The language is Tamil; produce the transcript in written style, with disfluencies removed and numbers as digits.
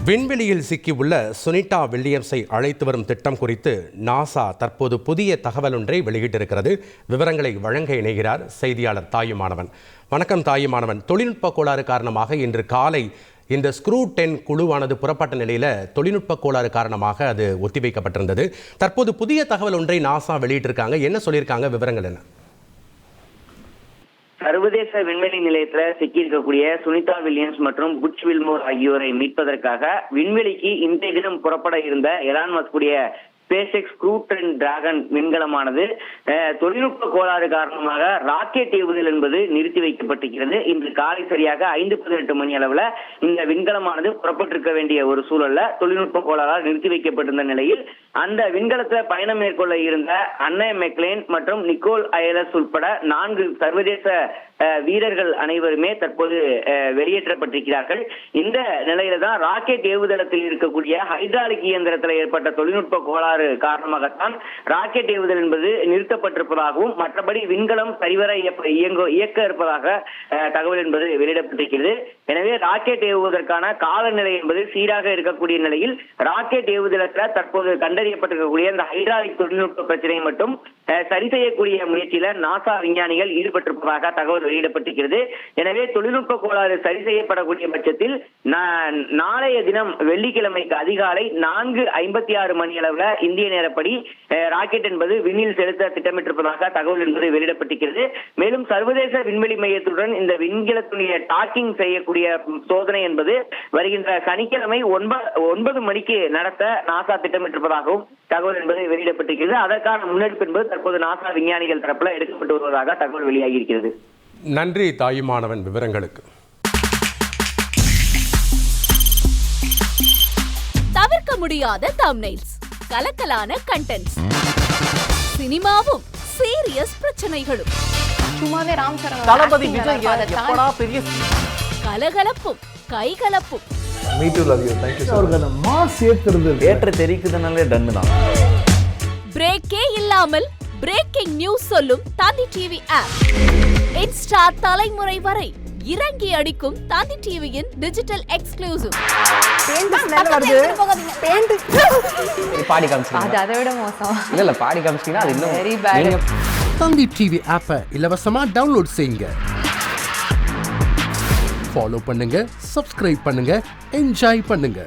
விண்வெளியில் சிக்கியுள்ள சுனிதா வில்லியம்ஸை அழைத்து வரும் திட்டம் குறித்து நாசா தற்போது புதிய தகவல் ஒன்றை வெளியிட்டிருக்கிறது. விவரங்களை வழங்க இணைகிறார் செய்தியாளர் தாயுமானவன். வணக்கம் தாயுமானவன். தொழில்நுட்ப கோளாறு காரணமாக இன்று காலை இந்த ஸ்க்ரூ 10 குழுவானது புறப்பட்ட நிலையில் தொழில்நுட்ப கோளாறு காரணமாக அது ஒத்திவைக்கப்பட்டிருந்தது. தற்போது புதிய தகவல் ஒன்றை நாசா வெளியிட்டிருக்காங்க. என்ன சொல்லியிருக்காங்க? விவரங்கள் என்ன? சர்வதேச விண்வெளி நிலையத்துல சிக்கியிருக்கக்கூடிய சுனிதா வில்லியம்ஸ் மற்றும் புட்ச் வில்மோர் ஆகியோரை மீட்பதற்காக விண்வெளிக்கு இன்றைய தினம் புறப்பட இருந்த எலான் மஸ்க் உடைய SpaceX Crew 10 டிராகன் விண்கலமானது தொழில்நுட்ப கோளாறு காரணமாக ராக்கெட் ஏவுதல் என்பது நிறுத்தி வைக்கப்பட்டிருக்கிறது. இன்று காலை சரியாக 5:18 மணி அளவுல இந்த விண்கலமானது புறப்பட்டிருக்க வேண்டிய ஒரு சூழல்ல தொழில்நுட்ப கோளாறால் நிறுத்தி வைக்கப்பட்டிருந்த நிலையில் அந்த விண்கலத்துல பயணம் மேற்கொள்ள இருந்த அன்னை மெக்லேன் மற்றும் நிக்கோல் ஐலஸ் உட்பட 4 சர்வதேச வீரர்கள் அனைவருமே தற்போது வெளியேற்றப்பட்டிருக்கிறார்கள். இந்த நிலையில தான் ராக்கெட் ஏவுதளத்தில் இருக்கக்கூடிய ஹைட்ராலிக் இயந்திரத்தில் ஏற்பட்ட தொழில்நுட்ப கோளாறு காரணமாகத்தான் ராக்கெட் ஏவுதல் என்பது நிறுத்தப்பட்டிருப்பதாகவும் மற்றபடி விண்கலம் சரிவர இயக்க இருப்பதாக தகவல் என்பது வெளியிடப்பட்டிருக்கிறது. எனவே ராக்கெட் ஏவுவதற்கான காலநிலை என்பது சீராக இருக்கக்கூடிய நிலையில் ராக்கெட் ஏவுதளத்தில் தற்போது கண்டறியப்பட்டிருக்கக்கூடிய இந்த ஹைட்ராலிக் தொழில்நுட்ப பிரச்சனை மட்டும் சரி செய்யக்கூடிய முயற்சியில நாசா விஞ்ஞானிகள் ஈடுபட்டிருப்பதாக தகவல் வெளியிடப்பட்டிருக்கிறது. எனவே தொழில்நுட்ப கோளாறு சரி செய்யப்படக்கூடிய பட்சத்தில் நாளைய தினம் வெள்ளிக்கிழமைக்கு அதிகாலை 4:56 மணி அளவுல இந்திய நேரப்படி ராக்கெட் என்பது விண்ணில் செலுத்த திட்டமிட்டிருப்பதாக தகவல் என்பது வெளியிடப்பட்டிருக்கிறது. மேலும் சர்வதேச விண்வெளி மையத்துடன் இந்த விண்கலத்துடைய டாக்கிங் செய்யக்கூடிய சோதனை என்பது வருகின்ற சனிக்கிழமை 9 மணிக்கு நடத்த நாசா திட்டமிட்டிருப்பதாகவும் தகவல் என்பது வெளியிடப்பட்டிருக்கிறது. அதற்கான முன்னெடுப்பு என்பது தற்போது நாசா விஞ்ஞானிகள் தரப்புல எடுக்கப்பட்டு வருவதாக தகவல் வெளியாகி இருக்கிறது. நன்றி தாயுமானவன் விவரங்களுக்கு. தவிர்க்க முடியாத தம்ப்நெயில்ஸ், கலக்கலான கண்டென்ட்ஸ், சினிமாவும் சீரியஸ் பிரச்சனைகளும், சும்மாவே ராம் சரண் தளபதி விஜய் எப்படா பெரிய கலகலப்பும் கைகலப்பும். Me too love you. Thank you அவருக்கு அந்த மாஸ் ஏத்துறது தியேட்டர் தெரிக்குதுனாலே டன் தான். பிரேக்கே இல்லாமல் பிரேக்கிங் நியூஸ் சொல்லும் தந்தி டிவி ஆப். இன்ஸ்டா தலைமுறை வரை இறங்கி அடிக்கும் தந்தி டிவியின் டிஜிட்டல் எக்ஸ்க்ளூசிவ். பாடி காமிச்சீங்க. அது அதை விட மோசம். இல்ல பாடி காமிச்சீங்கன்னா அது இன்னும் வெரி பேட். தந்தி டிவி ஆப்பை இலவசமா டவுன்லோட் செய்யுங்க. ஃபாலோ பண்ணுங்க, சப்ஸ்கிரைப் பண்ணுங்க, என்ஜாய் பண்ணுங்க.